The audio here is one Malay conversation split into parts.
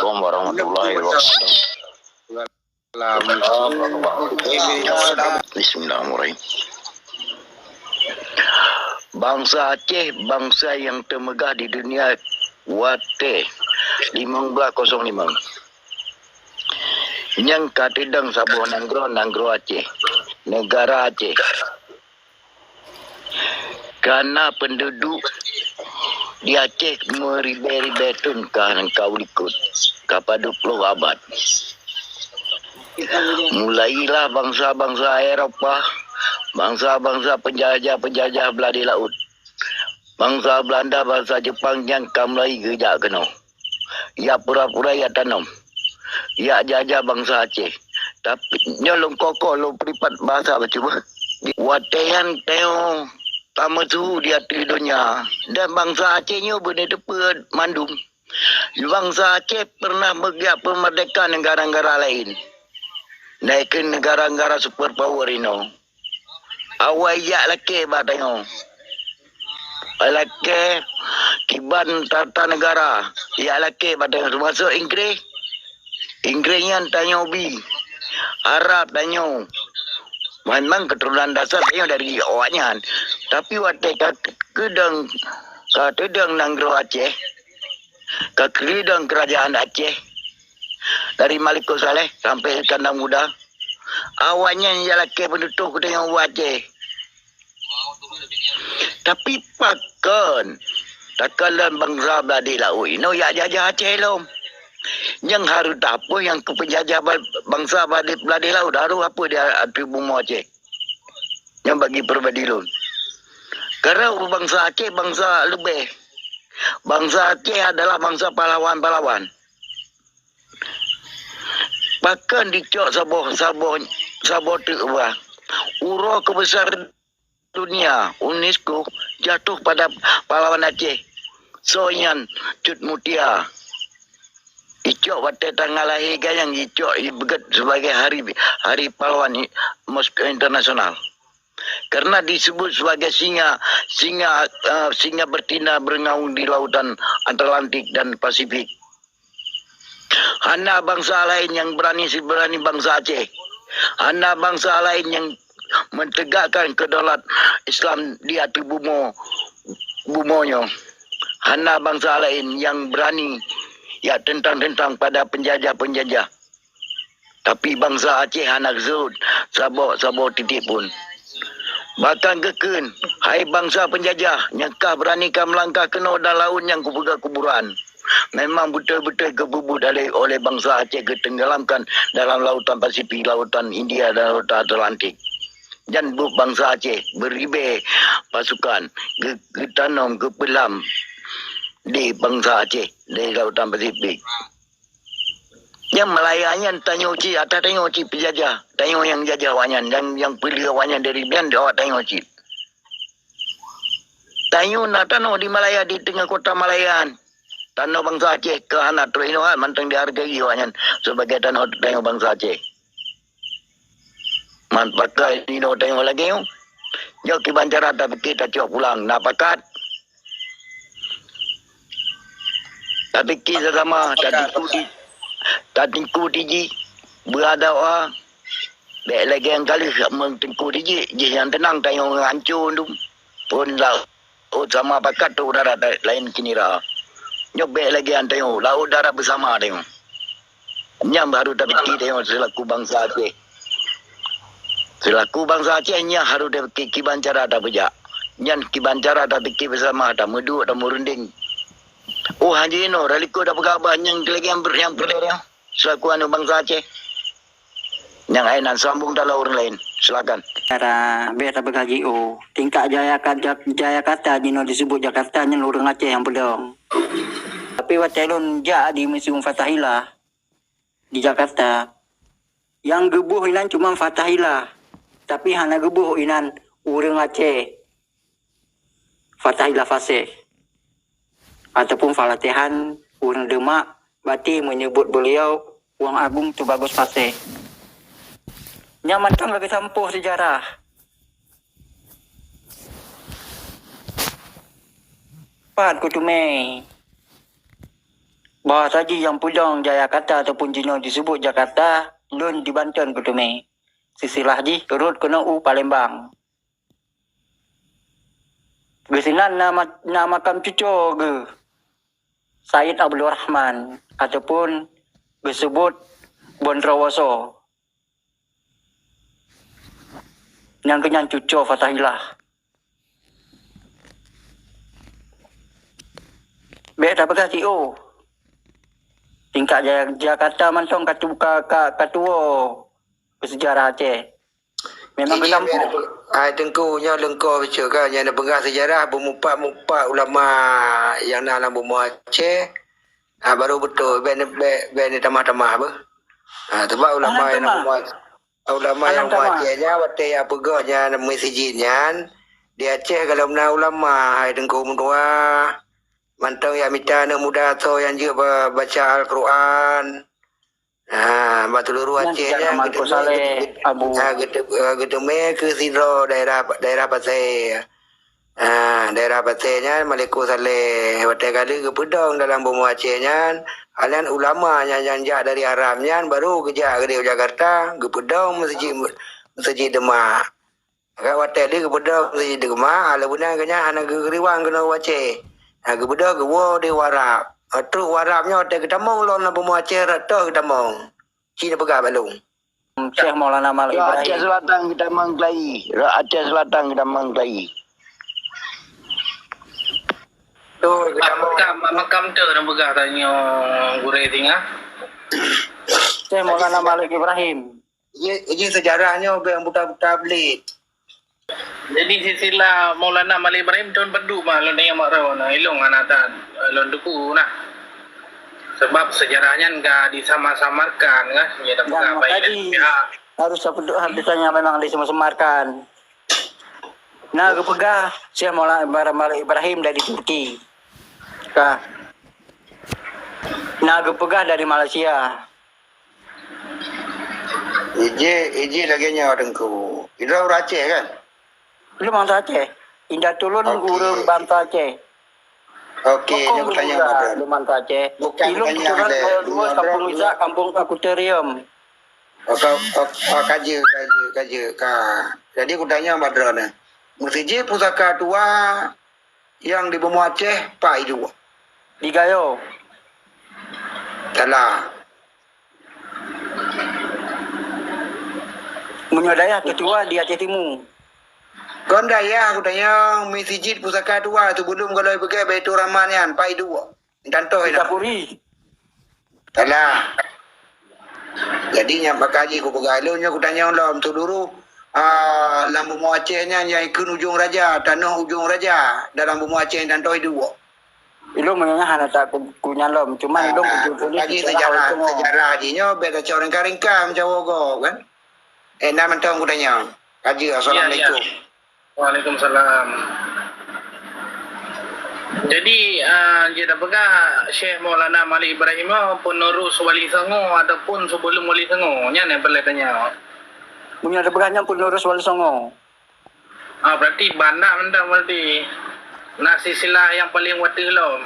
Assalamualaikum warahmatullahi wabarakatuh. Bismillahirrahmanirrahim. Bangsa Aceh, bangsa yang termegah di dunia, Wate 1505. Yang katedang Sabah Nanggro Aceh, negara Aceh. Karena penduduk di Aceh meribe-ribe tun kau ikut kepada 20 abad. Mulailah bangsa-bangsa Eropah, bangsa-bangsa penjajah belah di laut. Bangsa Belanda, bangsa Jepang yang kamlai gejak kena. Ya pura-pura ya tanam. Ya jajah bangsa Aceh. Tapi nyolong kokol lo peripat bahasa cuba. Watehan teo tama suhu di hati dunia. Dan bangsa Acehnya berdepet mandum. Bangsa Aceh pernah bergerak pemerdekaan negara-negara lain. Naik ke negara-negara superpower ini. Awal yak laki batang. Laki kiban tata negara. Yak laki batang. Termasuk Inggeris. Inggrisnya tanya ubi. Arab tanya. Memang keturunan dasar tanya dari awaknya. Tapi waktu kedeng Nanggro Aceh. Kedeng kerajaan Aceh. Dari Maliko Saleh sampai Kandang Muda. Awalnya yang laki penduduk dengan Aceh. Tapi pakan takalan bangsa Beladi Laut ini ya jajah Aceh lom. Yang harus apa yang kepenjajah bangsa Beladi Laut harus apa dia bumi Aceh. Yang bagi perbadilun. Karena bangsa Aceh bangsa lebih. Bangsa Aceh adalah bangsa pahlawan-pahlawan. Bahkan dicok Sabah Terbah. Urah kebesaran dunia UNESCO jatuh pada pahlawan Aceh. Soyan Cut Mutia. Icok waktu tanggal lahir yang Icok dibegat sebagai hari pahlawan internasional. Karena disebut sebagai singa bertindak berengaung di lautan Atlantik dan Pasifik. Hana bangsa lain yang berani bangsa Aceh. Hana bangsa lain yang mentegakkan kedaulatan Islam di hati bumonya. Hana bangsa lain yang berani ya tentang pada penjajah-penjajah. Tapi bangsa Aceh anak zut Sabah titik pun. Bahkan keken, hai bangsa penjajah, nyakah beranikah melangkah kena dalam laut yang kuburan. Memang betul-betul kebubut oleh bangsa Aceh ketenggelamkan dalam lautan Pasifik, lautan India dan lautan Atlantik. Dan bangsa Aceh beribe pasukan ketanam kepelam di bangsa Aceh di lautan Pasifik. Yang melayanya tanya uci atau tanya uci penjajah, tanya yang jajah wanyan dan yang pilih wanyan dari bian dia tanya uci. Tanya natano di Malaya di tengah kota Malayan. Tanah bangsa Aceh ke anak terino manteng dihargai wanyan sebagai tanah bangsa Aceh. Pakai dino tengok lagi yo. Yo kibancara tapi kita cok pulang nak pakat. Tapi kita sama tadiku diji berada wah. Baik lagi yang kali mentengku diji yang tenang tengok hancur tu. Pun lah sama pakat tu udara lain kinira. Nyobek lagi yang tengok laut darat bersama tengok. Nyam baru tapi tengok selaku bangsa Aceh. Selaku bangsa Aceh nya harus ada kibancara ada bejak. Nyan kibancara ada fikir bersama ada meduk ada merunding. Oh Haji Ino, Raliko dah berkhabar yang lagi yang berdaya. Selaku anu bangsa Aceh. Yang ainan sambung dalam orang lain. Silakan. Cara biasa bergaji tingkat Jayakarta Jino disebut Jakarta nya orang Aceh yang pedang. Tapi wacelon di Museum Fatahillah di Jakarta. Yang gebuh inan cuma Fatahillah. Tapi hana gebuh inan orang Aceh. Fatahillah Fasih. Ataupun Falatehan orang Demak Bati menyebut beliau Wang Agung Tubagus Fasih. Nyaman kan lagi sampuh sejarah. Pat kutume. Bahawa saja yang pulang Jayakarta ataupun Jino disebut Jakarta, lun di Banten kutumi. Sisilah ji, urut kena Palembang. Gesinan nama kam cucu ke Syed Abdul Rahman ataupun disebut Bondrawoso. Yang kenyan cucu Fatahillah. Baik tak pegang TO. Tingkat Jakarta mantong katua bersejarah Aceh. Memang gelam. Tengkunya lengkau baca kan yang nak pegang sejarah bermupat ulama yang nak dalam bumi Aceh. Baru betul ben tamah-tamah apa. Sebab ulama yang nak ulama yang Acehnya watai apa ganya masjidnya di Aceh kalau nak ulama hai tengku mentua mantau yang minta anak muda tu yang juga baca Al-Quran. Batu Luru Acehnya gitu ke Sidro daerah Pasir. Daerah Pasirnya Maliku Saleh watai kali ke pedang dalam bumi Acehnya alian ulama yang jak dari Haramnya baru kerja ke Jakarta ke pedang masjid Demak. Kat watai dia ke pedang masjid Demak ala benar kena anak ke Riwang kena Aceh. Ke pedang ke di Warap. Terus Warapnya watai ke Tamong lon bumi Aceh rata ke Tamong. Cina pegang balung. Syekh Maulana Malik Ibrahim. Aceh Selatan kita mengklaim. Aceh Selatan kita mengklaim. Tu makam tu nak pegang tanya gurau tinggal. Syekh Maulana Malik Ibrahim. Ini sejarahnya yang buta-buta belit. Jadi sisilah Maulana Malik Ibrahim tahun pedu mah lon yang makro na ilong anatan lon duku nah. Sebab sejarahnya enggak disama-samarkan kan. Ya dah pegang baik harus habisnya memang disemarkan. Nah, kepegah Syekh Maulana Malik Ibrahim dari Turki. Nah, kepegah dari Malaysia. Iji lagi nyawa dengku. Itu orang Aceh kan? Belum bangsa Aceh. Indah Tulun guru bangsa Aceh. Okey, ni aku tanya pada. Belum bangsa Aceh. Bukan Ilmu tanya turun ada. ke dua kampung Isak, kampung Akuterium. Kaja. Jadi aku tanya pada ni. Masjid pusaka tua yang di bumi Aceh, Pak itu. Di Gayo. Salah. Menyodaya ketua di Aceh Timur. Gonda ya, aku tanya masjid pusaka tua tu belum kalau pergi Baitur Rahman kan, Pak itu. Contoh ini. Kapuri. Salah. Jadi yang pakai haji aku pegalonnya aku tanya Allah tu dulu. Dalam bumi Acehnya yang ikut ujung raja, tanah ujung raja dalam bumi Aceh dan toh dua. Ilmu menyanyi hana tak kunyah lom, cuma ilmu betul-betul lagi sejarah hajinya beda orang karingkam Jawa kan. Nama mentang aku tanya. Haji assalamualaikum. Waalaikumsalam. Jadi dia dah pegang Syekh Maulana Malik Ibrahim penerus Wali Songo ataupun sebelum Wali Songo. Nya ni boleh tanya. Punya ada pegahnya penerus Wali Songo. Berarti bandak mentang berarti nasi silah yang paling wati lom.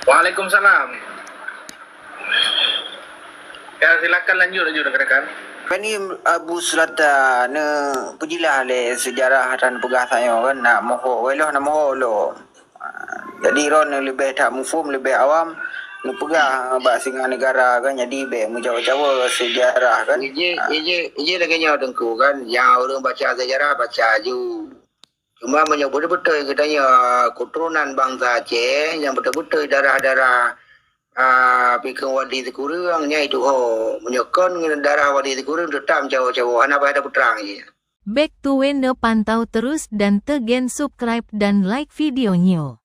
Waalaikumsalam. Ya silakan lanjut rekan. Ini Abu Selatan pujilah le sejarah dan pegah saya kan nak moho weloh nak moho lo. Jadi ron lebih tak mufum lebih awam nak pegah bak singa negara kan jadi be menjawab-jawab sejarah kan. Ije lagi nyawa dengku kan yang orang baca sejarah baca ju. Cuma menyebut betul katanya keturunan bangsa Aceh yang betul-betul darah-darah pikir wali dikurangnya itu menyokong darah wali dikurang tetap jauh-jauh anak ada putrang je. Back to Wende pantau terus dan tegen subscribe dan like videonya.